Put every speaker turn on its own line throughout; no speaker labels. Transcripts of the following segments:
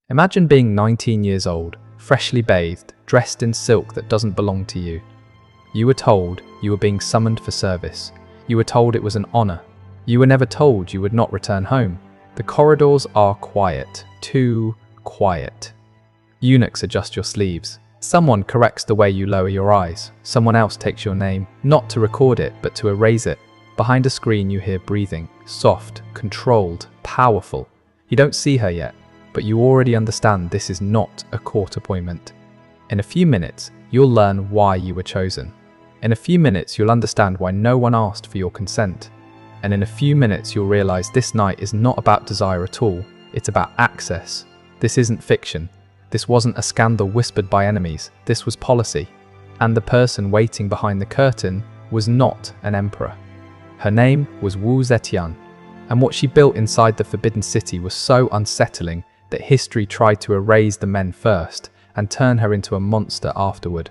Imagine being 19 years old, freshly bathed, dressed in silk that doesn't belong to you. You were told you were being summoned for service. You were told it was an honor. You were never told you would not return home. The corridors are quiet, too quiet. Eunuchs adjust your sleeves. Someone corrects the way you lower your eyes. Someone else takes your name, not to record it, but to erase it. Behind a screen you hear breathing, soft, controlled, powerful. You don't see her yet, but you already understand this is not a court appointment. In a few minutes, you'll learn why you were chosen. In a few minutes, you'll understand why no one asked for your consent. And in a few minutes, you'll realize this night is not about desire at all. It's about access. This isn't fiction. This wasn't a scandal whispered by enemies. This was policy. And the person waiting behind the curtain was not an emperor. Her name was Wu Zetian. And what she built inside the Forbidden City was so unsettling that history tried to erase the men first and turn her into a monster afterward.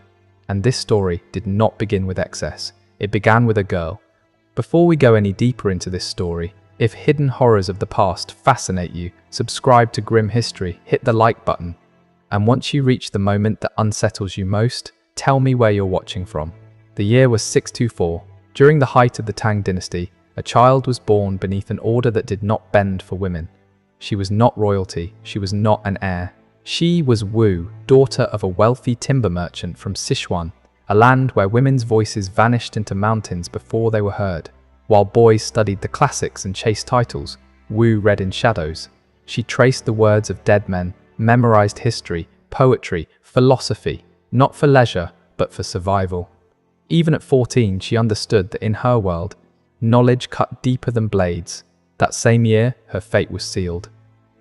And this story did not begin with excess. It began with a girl. Before we go any deeper into this story, if hidden horrors of the past fascinate you, subscribe to Grim History, hit the like button. And once you reach the moment that unsettles you most, tell me where you're watching from. The year was 624. During the height of the Tang dynasty, a child was born beneath an order that did not bend for women. She was not royalty, she was not an heir. She was Wu, daughter of a wealthy timber merchant from Sichuan, a land where women's voices vanished into mountains before they were heard. While boys studied the classics and chased titles, Wu read in shadows. She traced the words of dead men, memorized history, poetry, philosophy, not for leisure, but for survival. Even at 14, she understood that in her world, knowledge cut deeper than blades. That same year, her fate was sealed.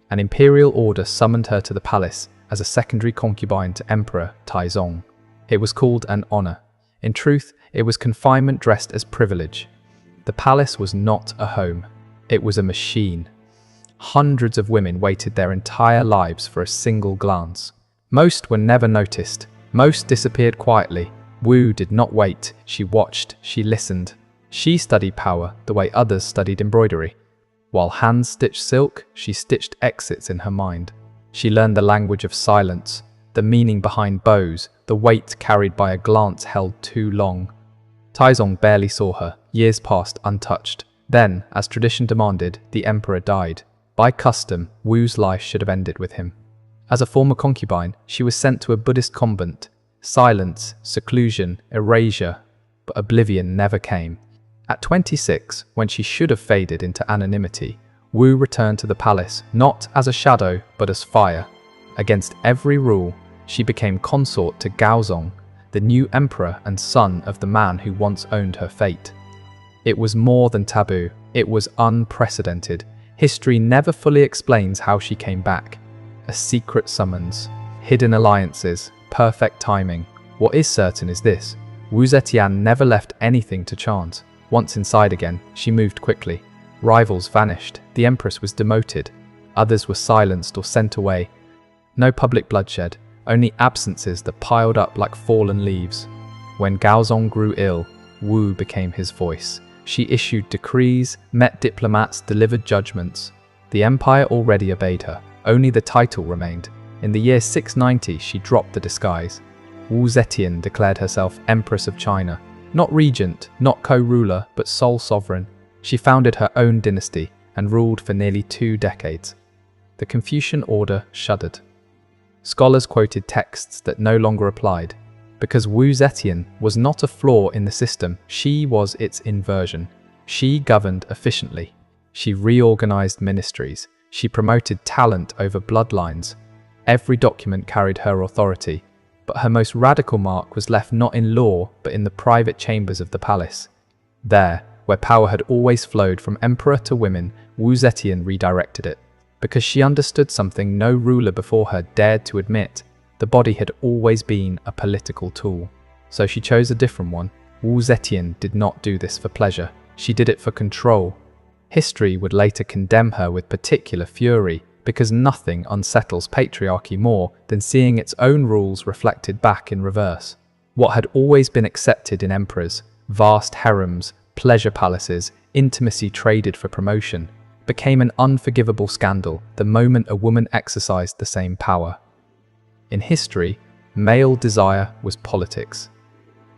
An imperial order summoned her to the palace as a secondary concubine to Emperor Taizong. It was called an honor. In truth, it was confinement dressed as privilege. The palace was not a home. It was a machine. Hundreds of women waited their entire lives for a single glance. Most were never noticed. Most disappeared quietly. Wu did not wait. She watched. She listened. She studied power the way others studied embroidery. While hands stitched silk, she stitched exits in her mind. She learned the language of silence, the meaning behind bows, the weight carried by a glance held too long. Taizong barely saw her. Years passed untouched. Then, as tradition demanded, the emperor died. By custom, Wu's life should have ended with him. As a former concubine, she was sent to a Buddhist convent. Silence, seclusion, erasure, but oblivion never came. At 26, when she should have faded into anonymity, Wu returned to the palace, not as a shadow, but as fire. Against every rule, she became consort to Gaozong, the new emperor and son of the man who once owned her fate. It was more than taboo, it was unprecedented. History never fully explains how she came back. A secret summons, hidden alliances, perfect timing. What is certain is this: Wu Zetian never left anything to chance. Once inside again, she moved quickly. Rivals vanished, the empress was demoted. Others were silenced or sent away. No public bloodshed, only absences that piled up like fallen leaves. When Gaozong grew ill, Wu became his voice. She issued decrees, met diplomats, delivered judgments. The empire already obeyed her, only the title remained. In the year 690, she dropped the disguise. Wu Zetian declared herself Empress of China. Not regent, not co-ruler, but sole sovereign. She founded her own dynasty and ruled for nearly 2 decades. The Confucian order shuddered. Scholars quoted texts that no longer applied. Because Wu Zetian was not a flaw in the system, she was its inversion. She governed efficiently. She reorganized ministries. She promoted talent over bloodlines. Every document carried her authority. But her most radical mark was left not in law, but in the private chambers of the palace. There, where power had always flowed from emperor to women, Wu Zetian redirected it. Because she understood something no ruler before her dared to admit: the body had always been a political tool. So she chose a different one. Wu Zetian did not do this for pleasure. She did it for control. History would later condemn her with particular fury, because nothing unsettles patriarchy more than seeing its own rules reflected back in reverse. What had always been accepted in emperors, vast harems, pleasure palaces, intimacy traded for promotion, became an unforgivable scandal the moment a woman exercised the same power. In history, male desire was politics.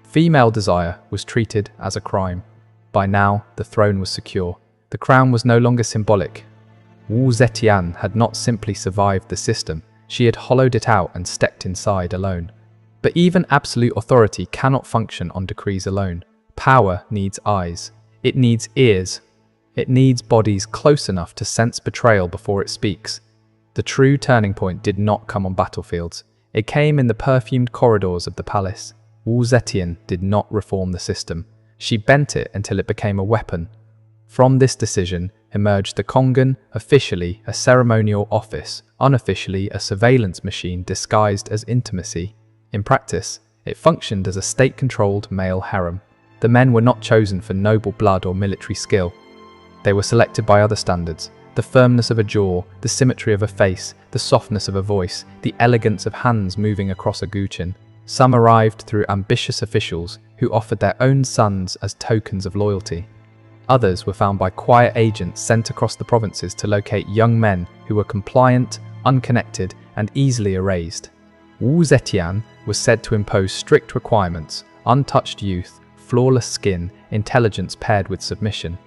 Female desire was treated as a crime. By now, the throne was secure. The crown was no longer symbolic. Wu Zetian had not simply survived the system, she had hollowed it out and stepped inside alone. But even absolute authority cannot function on decrees alone. Power needs eyes. It needs ears. It needs bodies close enough to sense betrayal before it speaks. The true turning point did not come on battlefields. It came in the perfumed corridors of the palace. Wu Zetian did not reform the system. She bent it until it became a weapon. From this decision emerged the Kongan, officially a ceremonial office, unofficially a surveillance machine disguised as intimacy. In practice, it functioned as a state-controlled male harem. The men were not chosen for noble blood or military skill. They were selected by other standards: the firmness of a jaw, the symmetry of a face, the softness of a voice, the elegance of hands moving across a guqin. Some arrived through ambitious officials who offered their own sons as tokens of loyalty. Others were found by quiet agents sent across the provinces to locate young men who were compliant, unconnected, and easily erased. Wu Zetian was said to impose strict requirements: untouched youth, flawless skin, intelligence paired with submission.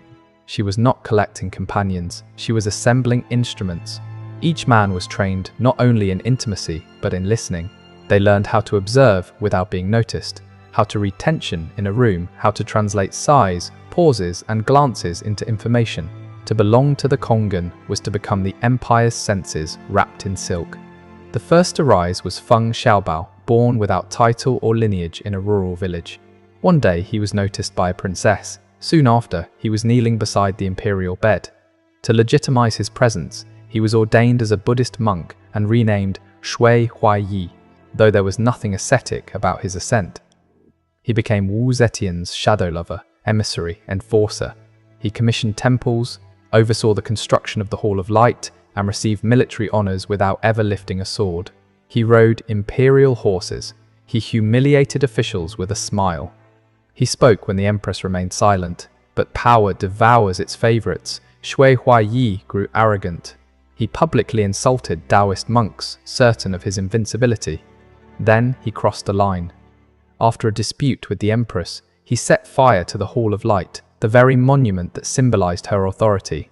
She was not collecting companions, she was assembling instruments. Each man was trained not only in intimacy, but in listening. They learned how to observe without being noticed, how to read tension in a room, how to translate sighs, pauses, and glances into information. To belong to the Kongan was to become the empire's senses wrapped in silk. The first to rise was Feng Xiaobao, born without title or lineage in a rural village. One day he was noticed by a princess. Soon after, he was kneeling beside the imperial bed. To legitimize his presence, he was ordained as a Buddhist monk and renamed Shui Huaiyi, though there was nothing ascetic about his ascent. He became Wu Zetian's shadow lover, emissary, enforcer. He commissioned temples, oversaw the construction of the Hall of Light, and received military honors without ever lifting a sword. He rode imperial horses. He humiliated officials with a smile. He spoke when the empress remained silent, but power devours its favorites. Shui Huaiyi grew arrogant. He publicly insulted Taoist monks, certain of his invincibility. Then he crossed the line. After a dispute with the empress, he set fire to the Hall of Light, the very monument that symbolized her authority.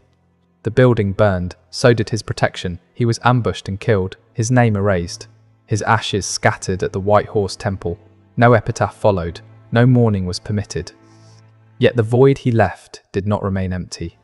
The building burned, so did his protection. He was ambushed and killed, his name erased. His ashes scattered at the White Horse Temple. No epitaph followed. No mourning was permitted. Yet the void he left did not remain empty.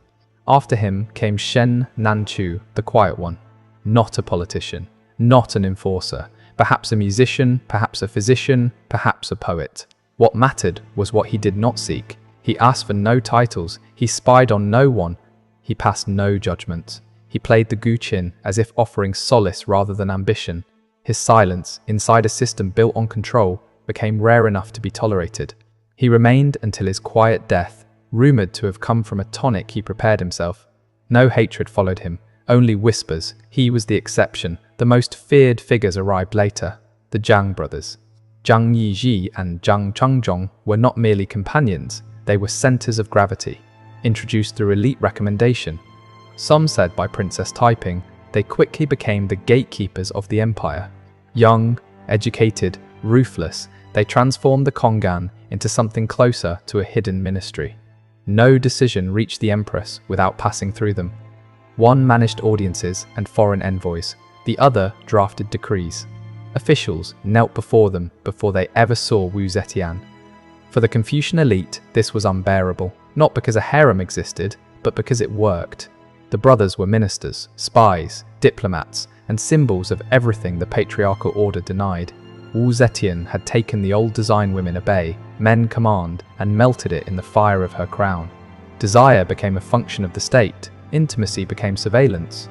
After him came Shen Nanchu, the quiet one. Not a politician, not an enforcer, perhaps a musician, perhaps a physician, perhaps a poet. What mattered was what he did not seek. He asked for no titles, he spied on no one, he passed no judgments. He played the guqin as if offering solace rather than ambition. His silence, inside a system built on control, became rare enough to be tolerated. He remained until his quiet death, rumored to have come from a tonic he prepared himself. No hatred followed him, only whispers. He was the exception. The most feared figures arrived later, the Zhang brothers. Zhang Yizhi and Zhang Chengzhong were not merely companions, they were centers of gravity, introduced through elite recommendation. Some said by Princess Taiping, they quickly became the gatekeepers of the empire. Young, educated, ruthless, they transformed the Kongan into something closer to a hidden ministry. No decision reached the empress without passing through them. One managed audiences and foreign envoys, the other drafted decrees. Officials knelt before them before they ever saw Wu Zetian. For the Confucian elite, this was unbearable, not because a harem existed, but because it worked. The brothers were ministers, spies, diplomats, and symbols of everything the patriarchal order denied. Wu Zetian had taken the old design women obey, men command, and melted it in the fire of her crown. Desire became a function of the state, intimacy became surveillance.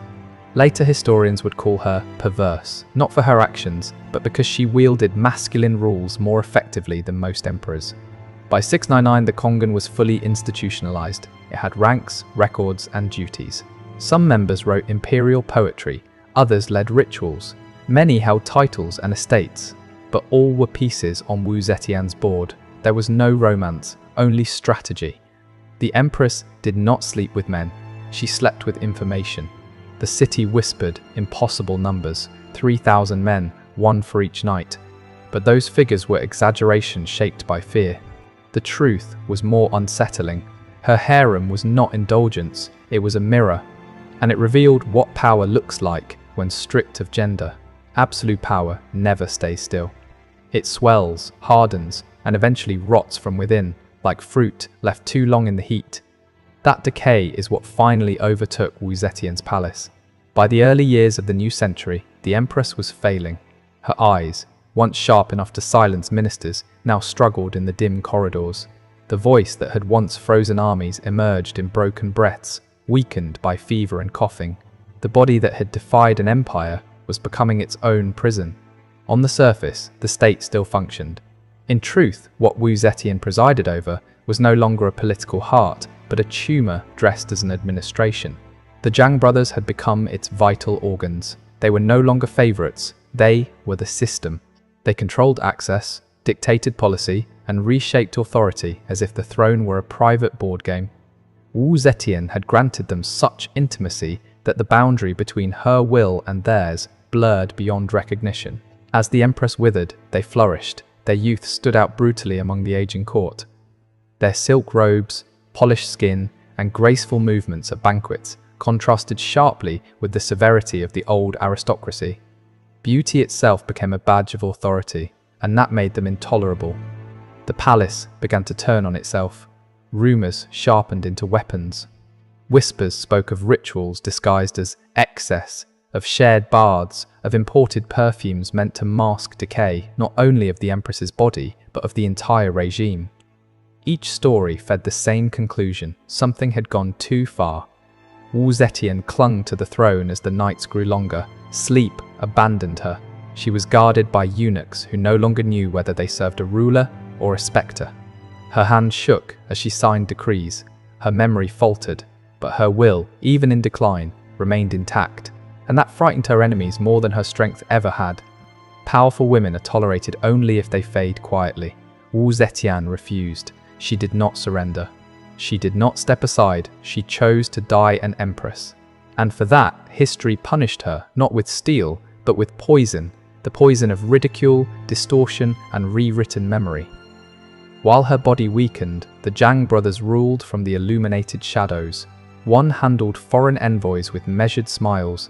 Later historians would call her perverse, not for her actions, but because she wielded masculine rules more effectively than most emperors. By 699, the Kongan was fully institutionalized. It had ranks, records, and duties. Some members wrote imperial poetry, others led rituals. Many held titles and estates, but all were pieces on Wu Zetian's board. There was no romance, only strategy. The empress did not sleep with men. she slept with information. The city whispered impossible numbers, 3,000 men, one for each night. But those figures were exaggerations shaped by fear. The truth was more unsettling. Her harem was not indulgence, it was a mirror, and it revealed what power looks like when stripped of gender. Absolute power never stays still. It swells, hardens, and eventually rots from within, like fruit left too long in the heat. That decay is what finally overtook Wu Zetian's palace. By the early years of the new century, the empress was failing. Her eyes, once sharp enough to silence ministers, now struggled in the dim corridors. The voice that had once frozen armies emerged in broken breaths, weakened by fever and coughing. The body that had defied an empire was becoming its own prison. On the surface, the state still functioned. In truth, what Wu Zetian presided over was no longer a political heart, but a tumor dressed as an administration. The Zhang brothers had become its vital organs. They were no longer favorites, they were the system. They controlled access, dictated policy, and reshaped authority as if the throne were a private board game. Wu Zetian had granted them such intimacy that the boundary between her will and theirs blurred beyond recognition. As the empress withered, they flourished. Their youth stood out brutally among the aging court. Their silk robes, polished skin, and graceful movements at banquets contrasted sharply with the severity of the old aristocracy. Beauty itself became a badge of authority, and that made them intolerable. The palace began to turn on itself. Rumors sharpened into weapons. Whispers spoke of rituals disguised as excess, of shared baths, of imported perfumes meant to mask decay, not only of the empress's body, but of the entire regime. Each story fed the same conclusion: something had gone too far. Wu Zetian clung to the throne as the nights grew longer. Sleep abandoned her. She was guarded by eunuchs who no longer knew whether they served a ruler or a spectre. Her hand shook as she signed decrees. Her memory faltered, but her will, even in decline, remained intact. And that frightened her enemies more than her strength ever had. Powerful women are tolerated only if they fade quietly. Wu Zetian refused. She did not surrender. She did not step aside. She chose to die an empress. And for that, history punished her, not with steel, but with poison, the poison of ridicule, distortion, and rewritten memory. While her body weakened, the Zhang brothers ruled from the illuminated shadows. One handled foreign envoys with measured smiles.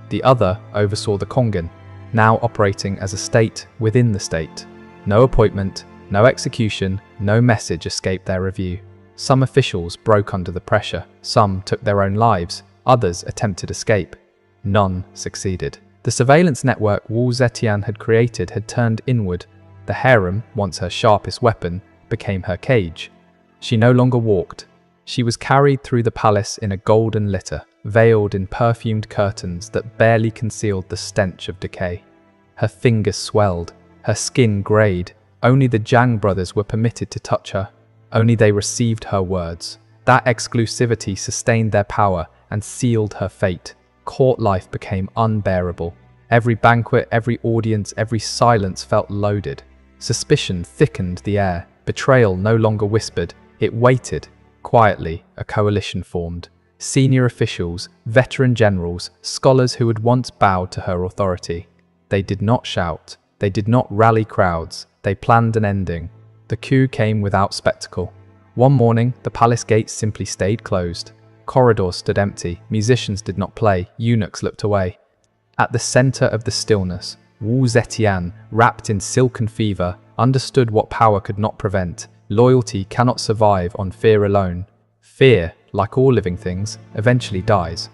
The other oversaw the Kongan, now operating as a state within the state. No appointment, no execution, no message escaped their review. Some officials broke under the pressure, some took their own lives, others attempted escape. None succeeded. The surveillance network Wu Zetian had created had turned inward. The harem, once her sharpest weapon, became her cage. She no longer walked. She was carried through the palace in a golden litter, veiled in perfumed curtains that barely concealed the stench of decay. Her fingers swelled, her skin greyed. Only the Zhang brothers were permitted to touch her. Only they received her words. That exclusivity sustained their power and sealed her fate. Court life became unbearable. Every banquet, every audience, every silence felt loaded. Suspicion thickened the air. Betrayal no longer whispered, it waited. Quietly, a coalition formed. Senior officials, veteran generals, scholars who had once bowed to her authority. They did not shout. They did not rally crowds. They planned an ending. The coup came without spectacle. One morning, the palace gates simply stayed closed. Corridors stood empty. Musicians did not play. Eunuchs looked away. At the center of the stillness, Wu Zetian, wrapped in silken fever, understood what power could not prevent. Loyalty cannot survive on fear alone. Fear, like all living things, eventually dies.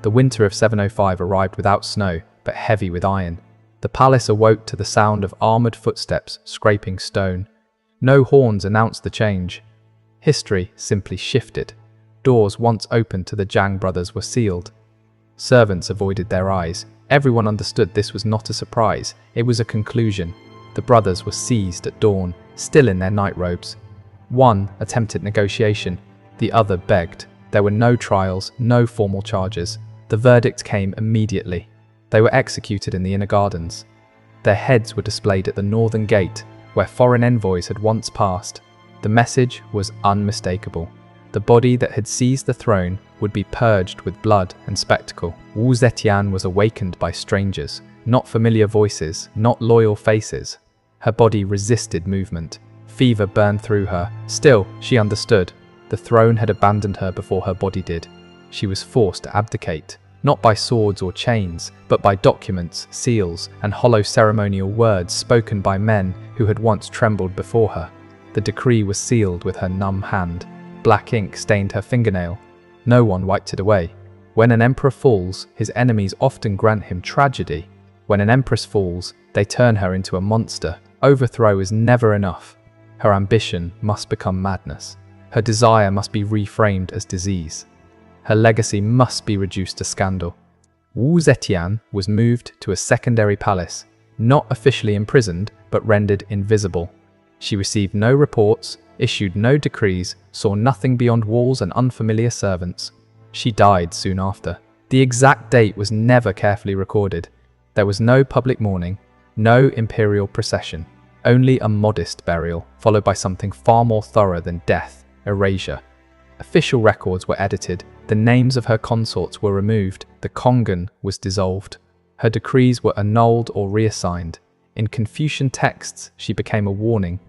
The winter of 705 arrived without snow, but heavy with iron. The palace awoke to the sound of armored footsteps scraping stone. No horns announced the change. History simply shifted. Doors once open to the Zhang brothers were sealed. Servants avoided their eyes. Everyone understood this was not a surprise, it was a conclusion. The brothers were seized at dawn, still in their night robes. One attempted negotiation, the other begged. There were no trials, no formal charges. The verdict came immediately. They were executed in the inner gardens. Their heads were displayed at the northern gate, where foreign envoys had once passed. The message was unmistakable. The body that had seized the throne would be purged with blood and spectacle. Wu Zetian was awakened by strangers, not familiar voices, not loyal faces. Her body resisted movement. Fever burned through her. Still, she understood. The throne had abandoned her before her body did. She was forced to abdicate, not by swords or chains, but by documents, seals, and hollow ceremonial words spoken by men who had once trembled before her. The decree was sealed with her numb hand. Black ink stained her fingernail. No one wiped it away. When an emperor falls, his enemies often grant him tragedy. When an empress falls, they turn her into a monster. Overthrow is never enough. Her ambition must become madness. Her desire must be reframed as disease. Her legacy must be reduced to scandal. Wu Zetian was moved to a secondary palace, not officially imprisoned, but rendered invisible. She received no reports, issued no decrees, saw nothing beyond walls and unfamiliar servants. She died soon after. The exact date was never carefully recorded. There was no public mourning, no imperial procession, only a modest burial, followed by something far more thorough than death, erasure. Official records were edited, the names of her consorts were removed, the Kongan was dissolved. Her decrees were annulled or reassigned. In Confucian texts, she became a warning.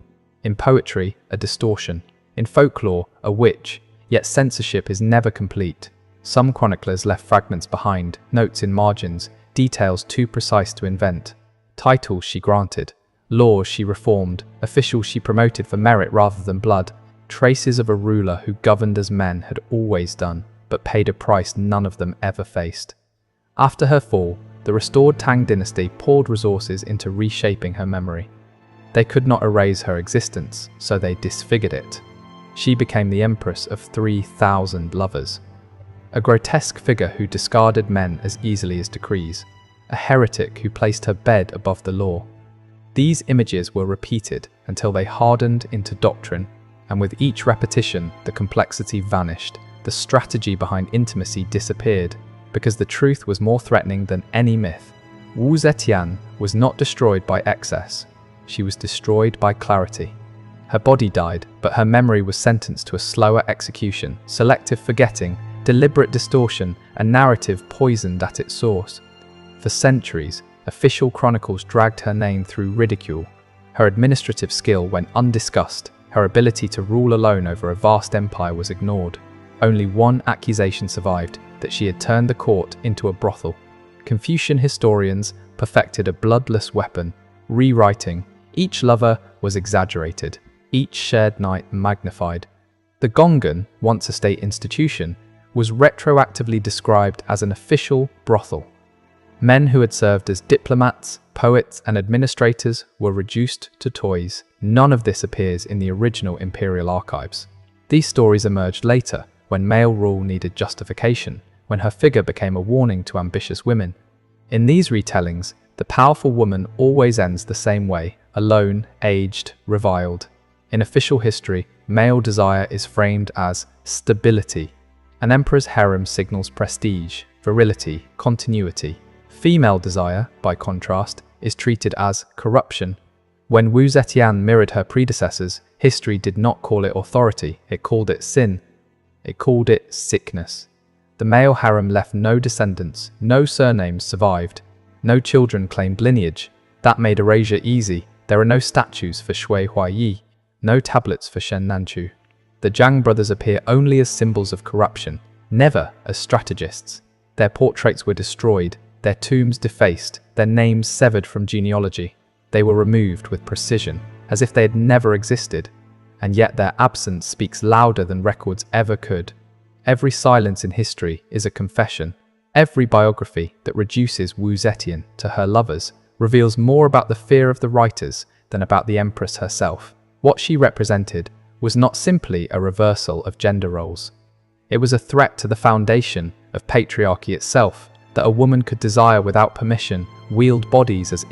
In poetry, a distortion. In folklore, a witch. Yet censorship is never complete. Some chroniclers left fragments behind, notes in margins, details too precise to invent. Titles she granted, laws she reformed, officials she promoted for merit rather than blood. Traces of a ruler who governed as men had always done, but paid a price none of them ever faced. After her fall, the restored Tang dynasty poured resources into reshaping her memory. They could not erase her existence, so they disfigured it. She became the empress of 3,000 lovers. A grotesque figure who discarded men as easily as decrees. A heretic who placed her bed above the law. These images were repeated until they hardened into doctrine, and with each repetition, the complexity vanished. The strategy behind intimacy disappeared, because the truth was more threatening than any myth. Wu Zetian was not destroyed by excess. She was destroyed by clarity. Her body died, but her memory was sentenced to a slower execution, selective forgetting, deliberate distortion, and narrative poisoned at its source. For centuries, official chronicles dragged her name through ridicule. Her administrative skill went undiscussed. Her ability to rule alone over a vast empire was ignored. Only one accusation survived, that she had turned the court into a brothel. Confucian historians perfected a bloodless weapon, rewriting. Each lover was exaggerated, each shared night magnified. The Gongan, once a state institution, was retroactively described as an official brothel. Men who had served as diplomats, poets, and administrators were reduced to toys. None of this appears in the original imperial archives. These stories emerged later, when male rule needed justification, when her figure became a warning to ambitious women. In these retellings, the powerful woman always ends the same way, alone, aged, reviled. In official history, male desire is framed as stability. An emperor's harem signals prestige, virility, continuity. Female desire, by contrast, is treated as corruption. When Wu Zetian mirrored her predecessors, history did not call it authority, it called it sin. It called it sickness. The male harem left no descendants, no surnames survived, no children claimed lineage. That made erasure easy. There are no statues for Shui Huaiyi, no tablets for Shen Nanchu. The Zhang brothers appear only as symbols of corruption, never as strategists. Their portraits were destroyed, their tombs defaced, their names severed from genealogy. They were removed with precision, as if they had never existed, and yet their absence speaks louder than records ever could. Every silence in history is a confession. Every biography that reduces Wu Zetian to her lovers reveals more about the fear of the writers than about the empress herself. What she represented was not simply a reversal of gender roles. It was a threat to the foundation of patriarchy itself, that a woman could desire without permission, wield bodies as